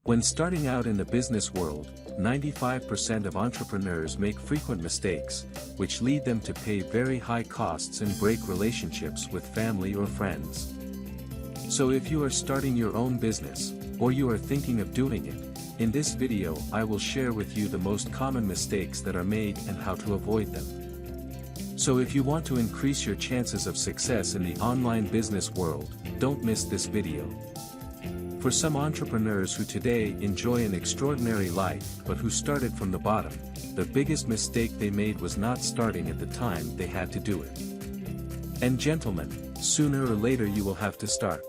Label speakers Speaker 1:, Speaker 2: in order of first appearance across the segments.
Speaker 1: When starting out in the business world, 95% of entrepreneurs make frequent mistakes, which lead them to pay very high costs and break relationships with family or friends. So if you are starting your own business, or you are thinking of doing it, in this video I will share with you the most common mistakes that are made and how to avoid them. So if you want to increase your chances of success in the online business world, don't miss this video. For some entrepreneurs who today enjoy an extraordinary life but who started from the bottom, the biggest mistake they made was not starting at the time they had to do it. And gentlemen, sooner or later you will have to start.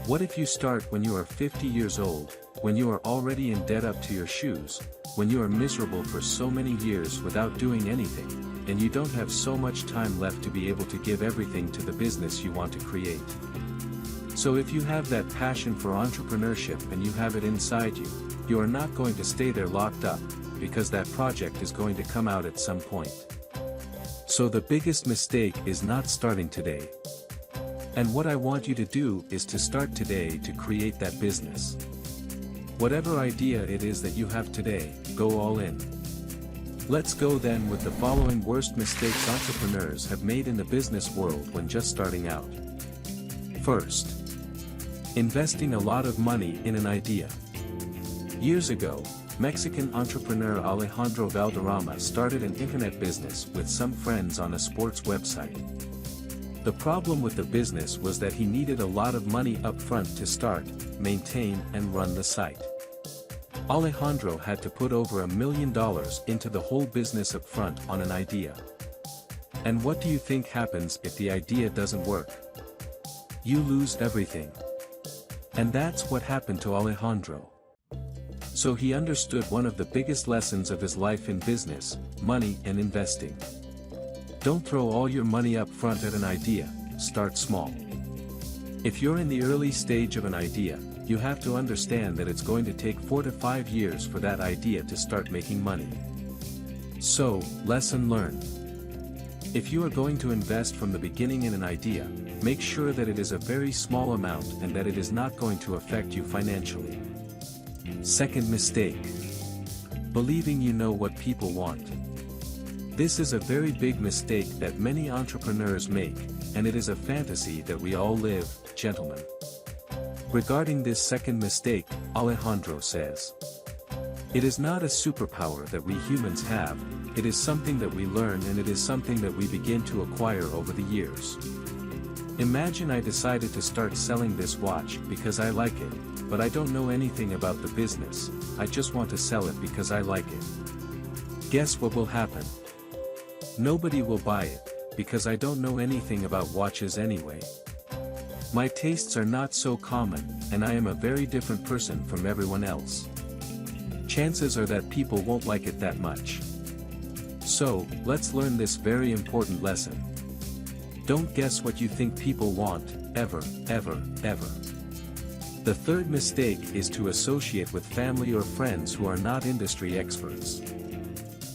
Speaker 1: What if you start when you are 50 years old, when you are already in debt up to your shoes, when you are miserable for so many years without doing anything, and you don't have so much time left to be able to give everything to the business you want to create? So if you have that passion for entrepreneurship and you have it inside you, you are not going to stay there locked up, because that project is going to come out at some point. So the biggest mistake is not starting today. And what I want you to do is to start today to create that business. Whatever idea it is that you have today, go all in. Let's go then with the following worst mistakes entrepreneurs have made in the business world when just starting out. First, investing a lot of money in an idea. Years ago, Mexican entrepreneur Alejandro Valderrama started an internet business with some friends on a sports website. The problem with the business was that he needed a lot of money up front to start, maintain and run the site. Alejandro had to put over $1 million into the whole business up front on an idea. And what do you think happens if the idea doesn't work? You lose everything. And that's what happened to Alejandro. So he understood one of the biggest lessons of his life in business: money and investing. Don't throw all your money up front at an idea, start small. If you're in the early stage of an idea, you have to understand that it's going to take 4 to 5 years for that idea to start making money. So, lesson learned. If you are going to invest from the beginning in an idea, make sure that it is a very small amount and that it is not going to affect you financially. Second mistake. Believing you know what people want. This is a very big mistake that many entrepreneurs make, and it is a fantasy that we all live, gentlemen. Regarding this second mistake, Alejandro says, "It is not a superpower that we humans have, it is something that we learn and it is something that we begin to acquire over the years. Imagine I decided to start selling this watch because I like it, but I don't know anything about the business, I just want to sell it because I like it. Guess what will happen? Nobody will buy it, because I don't know anything about watches anyway. My tastes are not so common, and I am a very different person from everyone else. Chances are that people won't like it that much. So, let's learn this very important lesson. Don't guess what you think people want, ever, ever, ever." The third mistake is to associate with family or friends who are not industry experts.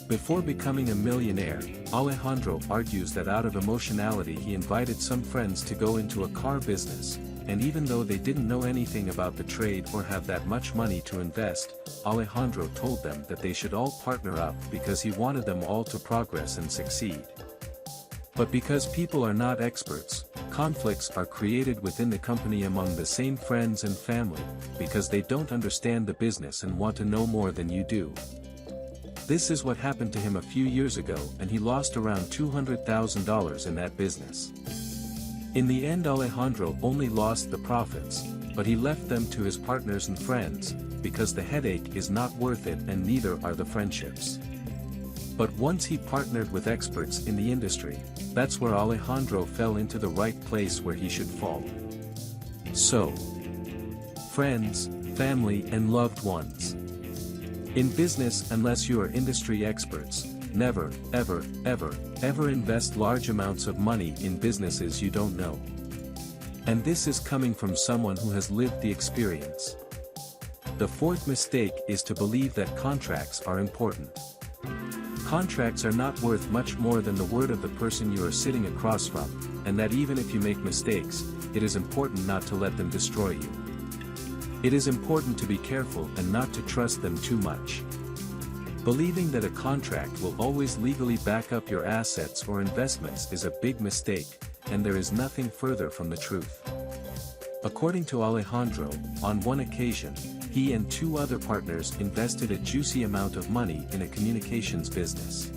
Speaker 1: Before becoming a millionaire, Alejandro argues that out of emotionality he invited some friends to go into a car business, and even though they didn't know anything about the trade or have that much money to invest, Alejandro told them that they should all partner up because he wanted them all to progress and succeed. But because people are not experts, conflicts are created within the company among the same friends and family, because they don't understand the business and want to know more than you do. This is what happened to him a few years ago, and he lost around $200,000 in that business. In the end, Alejandro only lost the profits, but he left them to his partners and friends, because the headache is not worth it and neither are the friendships. But once he partnered with experts in the industry, that's where Alejandro fell into the right place where he should fall. So, friends, family and loved ones. In business, unless you are industry experts, never, ever, ever, ever invest large amounts of money in businesses you don't know. And this is coming from someone who has lived the experience. The fourth mistake is to believe that contracts are important. Contracts are not worth much more than the word of the person you are sitting across from, and that even if you make mistakes, it is important not to let them destroy you. It is important to be careful and not to trust them too much. Believing that a contract will always legally back up your assets or investments is a big mistake, and there is nothing further from the truth. According to Alejandro, on one occasion, he and two other partners invested a juicy amount of money in a communications business.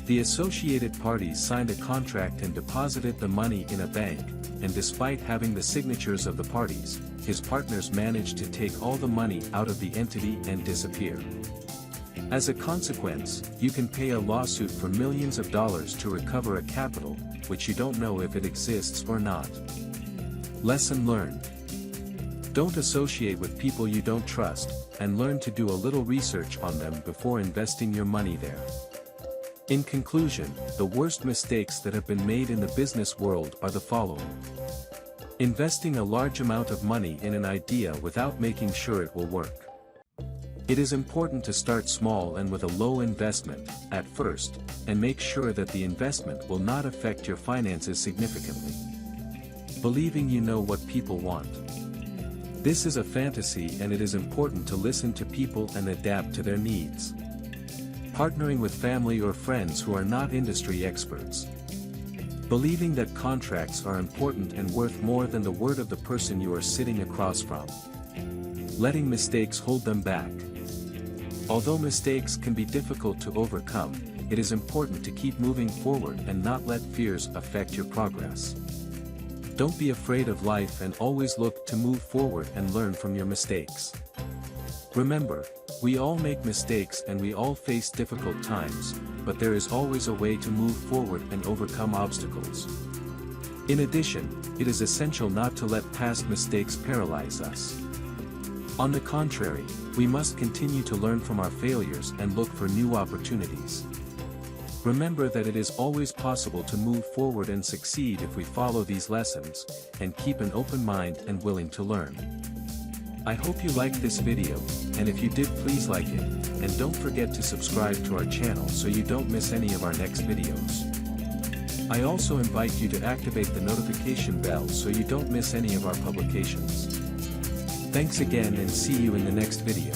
Speaker 1: The associated parties signed a contract and deposited the money in a bank, and despite having the signatures of the parties, his partners managed to take all the money out of the entity and disappear. As a consequence, you can pay a lawsuit for millions of dollars to recover a capital, which you don't know if it exists or not. Lesson learned. Don't associate with people you don't trust, and learn to do a little research on them before investing your money there. In conclusion, the worst mistakes that have been made in the business world are the following. Investing a large amount of money in an idea without making sure it will work. It is important to start small and with a low investment, at first, and make sure that the investment will not affect your finances significantly. Believing you know what people want. This is a fantasy, and it is important to listen to people and adapt to their needs. Partnering with family or friends who are not industry experts. Believing that contracts are important and worth more than the word of the person you are sitting across from. Letting mistakes hold them back. Although mistakes can be difficult to overcome, it is important to keep moving forward and not let fears affect your progress. Don't be afraid of life and always look to move forward and learn from your mistakes. Remember, we all make mistakes and we all face difficult times, but there is always a way to move forward and overcome obstacles. In addition, it is essential not to let past mistakes paralyze us. On the contrary, we must continue to learn from our failures and look for new opportunities. Remember that it is always possible to move forward and succeed if we follow these lessons, and keep an open mind and willing to learn. I hope you liked this video, and if you did, please like it, and don't forget to subscribe to our channel so you don't miss any of our next videos. I also invite you to activate the notification bell so you don't miss any of our publications. Thanks again, and see you in the next video.